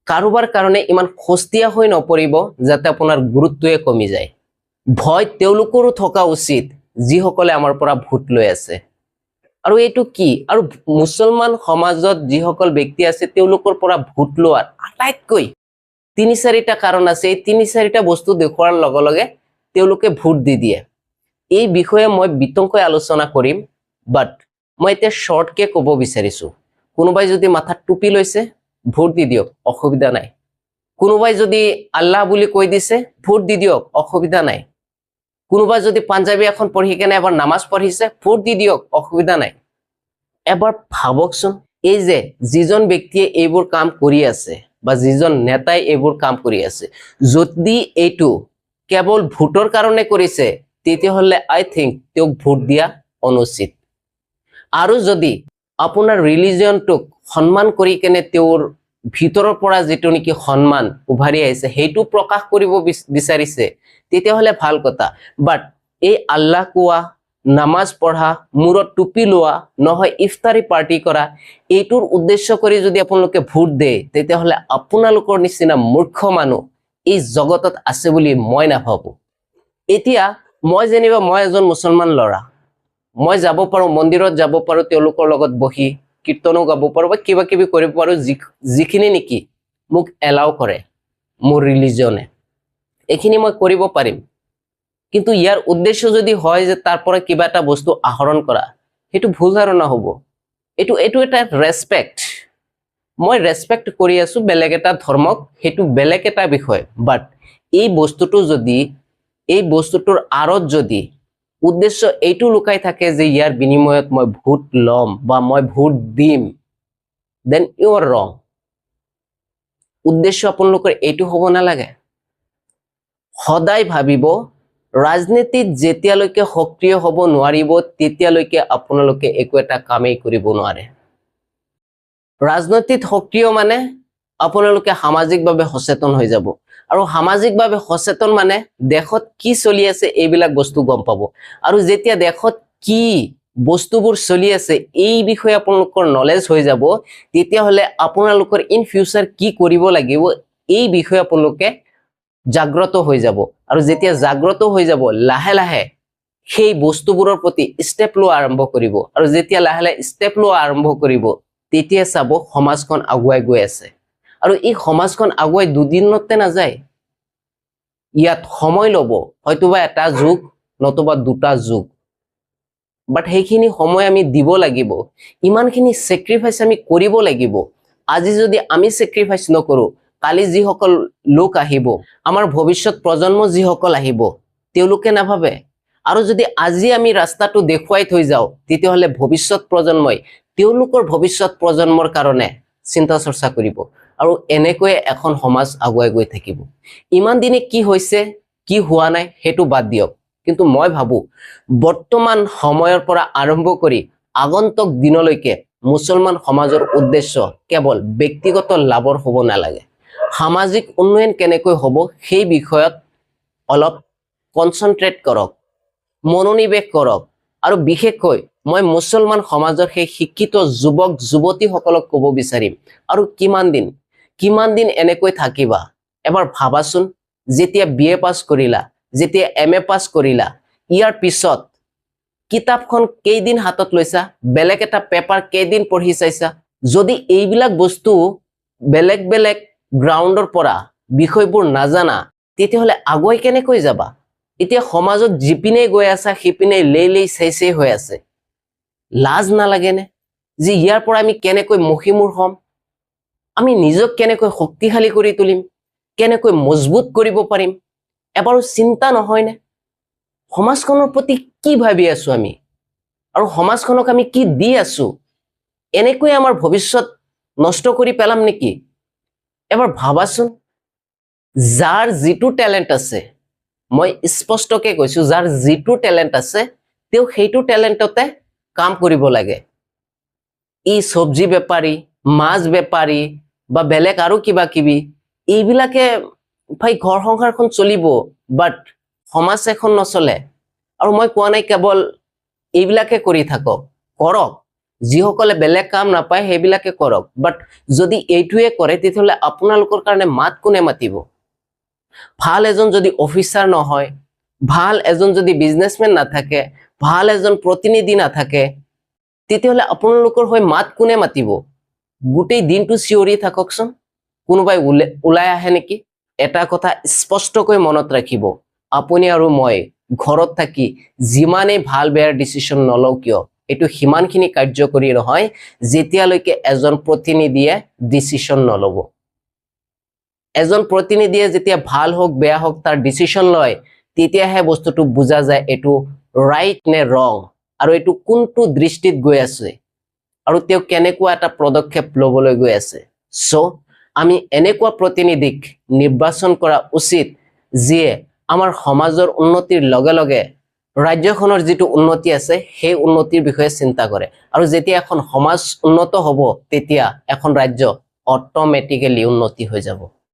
কাৰোবাৰ কাৰণে ইমান খস্তীয়া হৈ নপৰিব যাতে আপোনাৰ গুৰুত্বয়ে কমি যায়। ভয় তেওঁলোকৰো থকা উচিত যিসকলে আমাৰ পৰা ভোট লৈ আছে। আৰু এইটো কি, আৰু মুছলমান সমাজত যিসকল ব্যক্তি আছে তেওঁলোকৰ পৰা ভোট লোৱাৰ আটাইতকৈ ৩-৪টা কাৰণ আছে। এই ৩-৪টা বস্তু দেখুৱাৰ লগে লগে তেওঁলোকে ভোট দি দিয়ে। এই বিষয়ে মই বিতংকৈ আলোচনা কৰিম, বাট মই এতিয়া শৰ্টকে ক'ব বিচাৰিছো। কোনোবাই যদি মাথাত টুপি লৈছে ভোট দি দিয়ক, অসুবিধা নাই। কোনোবাই যদি আল্লাহ বুলি কৈ দিছে ভোট দি দিয়ক, অসুবিধা নাই। কোনোবাই যদি পাঞ্জাবী এখন পঢ়ি কেনে এবাৰ নামাজ পঢ়িছে ভোট দি দিয়ক, অসুবিধা নাই। এবাৰ ভাবকচোন, এই যে যিজন ব্যক্তিয়ে এইবোৰ কাম কৰি আছে বা যিজন নেতাই এইবোৰ কাম কৰি আছে, যদি এইটো কেৱল ভোটৰ কাৰণে কৰিছে তেতিয়াহ'লে আই থিংক তেওঁক ভোট দিয়া অনুচিত। আৰু যদি আপোনাৰ ৰিলিজিয়নটোক সন্মান কৰি কেনে তেওঁৰ ভিতৰৰ পৰা যিটো নেকি সন্মান উভাৰি আহিছে সেইটো প্ৰকাশ কৰিব বিচাৰিছে তেতিয়াহ'লে ভাল কথা। বাট এই আল্লাহ কোৱা, নামাজ পঢ়া, মূৰত টুপি লোৱা, নহয় ইফতাৰী পাৰ্টি কৰা, এইটোৰ উদ্দেশ্য কৰি যদি আপোনালোকে ভোট দিয়ে তেতিয়াহ'লে আপোনালোকৰ নিচিনা মূৰ্খ মানুহ এই জগতত আছে বুলি মই নাভাবো। এতিয়া মই যেনিবা মই এজন মুছলমান ল'ৰা, মই যাব পাৰো, মন্দিৰত যাব পাৰো, তেওঁলোকৰ লগত বহি কীৰ্তনো গাব পাৰো বা কিবা কিবি কৰিব পাৰো, যিখিনি নেকি মোক এলাউ কৰে মোৰ ৰিলিজিয়নে, এইখিনি মই কৰিব পাৰিম। কিন্তু ইয়াৰ উদ্দেশ্য যদি হয় যে তাৰ পৰা কিবা এটা বস্তু আহৰণ কৰা, সেইটো ভুল ধাৰণা হ'ব। এইটো এটা ৰেছপেক্ট, মই ৰেছপেক্ট কৰি আছো বেলেগ এটা ধৰ্মক, সেইটো বেলেগ এটা বিষয়। বাট এই বস্তুটোৰ আঁৰত যদি উদ্দেশ্য এইটো লুকাই থাকে যে ইয়াৰ বিনিময়ত মই ভোট ল'ম বা মই ভোট দিম, দেন ইউ আৰ ৰং। উদ্দেশ্য আপোনালোকৰ এইটো হ'ব নালাগে। সদায় ভাবিব, ৰাজনীতিত যেতিয়ালৈকে সক্ৰিয় হ'ব নোৱাৰিব তেতিয়ালৈকে আপোনালোকে একো এটা কামেই কৰিব নোৱাৰে। ৰাজনীতিত সক্ৰিয় মানে আপোনালোকে সামাজিকভাৱে সচেতন হৈ যাব, আৰু সামাজিকভাৱে সচেতন মানে দেশত কি চলি আছে এইবিলাক বস্তু গম পাব। আৰু যেতিয়া দেশত কি বস্তুবোৰ চলি আছে এই বিষয়ে আপোনালোকৰ নলেজ হৈ যাব, তেতিয়াহ'লে আপোনালোকৰ ইন ফিউচাৰ কি কৰিব লাগিব এই বিষয়ে আপোনালোকে জাগ্ৰত হৈ যাব। আৰু যেতিয়া জাগ্ৰত হৈ যাব, লাহে লাহে সেই বস্তুবোৰৰ প্ৰতি ষ্টেপ লোৱা আৰম্ভ কৰিব। আৰু যেতিয়া লাহে লাহে ষ্টেপ লোৱা আৰম্ভ কৰিব তেতিয়া চাব সমাজখন আগুৱাই গৈ আছে। আৰু এই সমাজখন আগুৱাই দুদিনতে নাযায়, ইয়াত সময় ল'ব, হয়তোবা এটা যুগ নতুবা দুটা যুগ। বাট সেইখিনি সময় আমি দিব লাগিব, ইমানখিনি চেক্ৰিফাইচ আমি কৰিব লাগিব। আজি যদি আমি চেক্ৰিফাইচ নকৰো, কালি যিসকল লোক আহিব, আমাৰ ভৱিষ্যত প্ৰজন্ম যিসকল আহিব, তেওঁলোকে নাভাবে। আৰু যদি আজি আমি ৰাস্তাটো দেখুৱাই থৈ যাওঁ তেতিয়াহ'লে ভৱিষ্যত প্ৰজন্মই তেওঁলোকৰ ভৱিষ্যত প্ৰজন্মৰ কাৰণে চিন্তা চৰ্চা কৰিব, আৰু এনেকৈয়ে এখন সমাজ আগুৱাই গৈ থাকিব। ইমান দিনে কি হৈছে কি হোৱা নাই সেইটো বাদ দিয়ক, কিন্তু মই ভাবো বৰ্তমান সময়ৰ পৰা আৰম্ভ কৰি আগন্তুক দিনলৈকে মুছলমান সমাজৰ উদ্দেশ্য কেৱল ব্যক্তিগত লাভৰ হ'ব নালাগে। সামাজিক উন্নয়ন কেনেকৈ হ'ব সেই বিষয়ত অলপ কনচেনট্ৰেট কৰক, মনোনিৱেশ কৰক। আৰু বিশেষকৈ মই মুছলমান সমাজৰ সেই শিক্ষিত যুৱক যুৱতীসকলক ক'ব বিচাৰিম, আৰু কিমান দিন এনেকৈ থাকিবা। এবাৰ ভাবাচোন, যেতিয়া BA পাছ কৰিলা, যেতিয়া MA পাছ কৰিলা, ইয়াৰ পিছত কিতাপখন কেইদিন হাতত লৈছা, বেলেগ এটা পেপাৰ কেইদিন পঢ়ি চাইছা? যদি এইবিলাক বস্তু বেলেগ বেলেগ গ্ৰাউণ্ডৰ পৰা বিষয়বোৰ নাজানা তেতিয়াহ'লে আগুৱাই কেনেকৈ যাবা? এতিয়া সমাজত যিপিনে গৈ আছা সিপিনে লেই চেই হৈ আছে। লাজ নালাগেনে যে ইয়াৰ পৰা আমি কেনেকৈ মহিমূৰ হ'ম, আমি নিজক কেনেকৈ শক্তিশালী কৰি তুলিম, কেনেকৈ মজবুত কৰিব পাৰিম? এবাৰো চিন্তা নহয়নে? সমাজখনৰ প্ৰতি কি ভাবি আছো আমি, আৰু সমাজখনক আমি কি দি আছো? এনেকৈ আমাৰ ভৱিষ্যত নষ্ট কৰি পেলাম নেকি? এবাৰ ভাবাচোন, যাৰ যিটো টেলেণ্ট আছে, মই স্পষ্টকৈ কৈছো, যাৰ যিটো টেলেণ্ট আছে তেওঁ সেইটো টেলেণ্টতে কাম কৰিব লাগে। এই চব্জি বেপাৰী, মাছ বেপাৰী বা বেলেগ আৰু কিবা কিবি, এইবিলাকে ভাই ঘৰ সংসাৰখন চলিব, বাট সমাজ এখন নচলে। আৰু মই কোৱা নাই কেৱল এইবিলাকে কৰি থাকক, কৰক, যিসকলে বেলেগ কাম নাপায় সেইবিলাকে কৰক, বাট যদি এইটোৱে কৰে তেতিয়াহ'লে আপোনালোকৰ কাৰণে মাত কোনে মাতিব? ভাল এজন যদি অফিচাৰ নহয়, ভাল এজন যদি বিজনেছমেন নাথাকে, ভাল এজন প্ৰতিনিধি নাথাকে, তেতিয়াহ'লে আপোনালোকৰ হৈ মাত কোনে মাতিব? গোটেই দিনটো চিঞৰি থাককচোন, কোনোবাই ওলাই আহে নেকি? এটা কথা স্পষ্টকৈ মনত ৰাখিব, আপুনি আৰু মই ঘৰত থাকি যিমানেই ভাল বেয়াৰ ডিচিশ্যন নলওঁ কিয়, এইটো সিমানখিনি কাৰ্যকৰী নহয় যেতিয়ালৈকে এজন প্ৰতিনিধিয়ে ডিচিশ্যন নল'ব। এজন প্ৰতিনিধিয়ে যেতিয়া ভাল হওক বেয়া হওক তাৰ ডিচিশ্যন লয়, তেতিয়াহে বস্তুটো বুজা যায় এইটো ৰাইট নে ৰং, আৰু এইটো কোনটো দৃষ্টিত গৈ আছে, আৰু তেওঁ কেনেকুৱা এটা পদক্ষেপ ল'বলৈ গৈ আছে। চ' আমি এনেকুৱা প্ৰতিনিধিক নিৰ্বাচন কৰা উচিত যিয়ে আমাৰ সমাজৰ উন্নতিৰ লগে লগে ৰাজ্যখনৰ যিটো উন্নতি আছে সেই উন্নতিৰ বিষয়ে চিন্তা কৰে। আৰু যেতিয়া এখন সমাজ উন্নত হ'ব তেতিয়া এখন ৰাজ্য অট'মেটিকেলি উন্নতি হৈ যাব।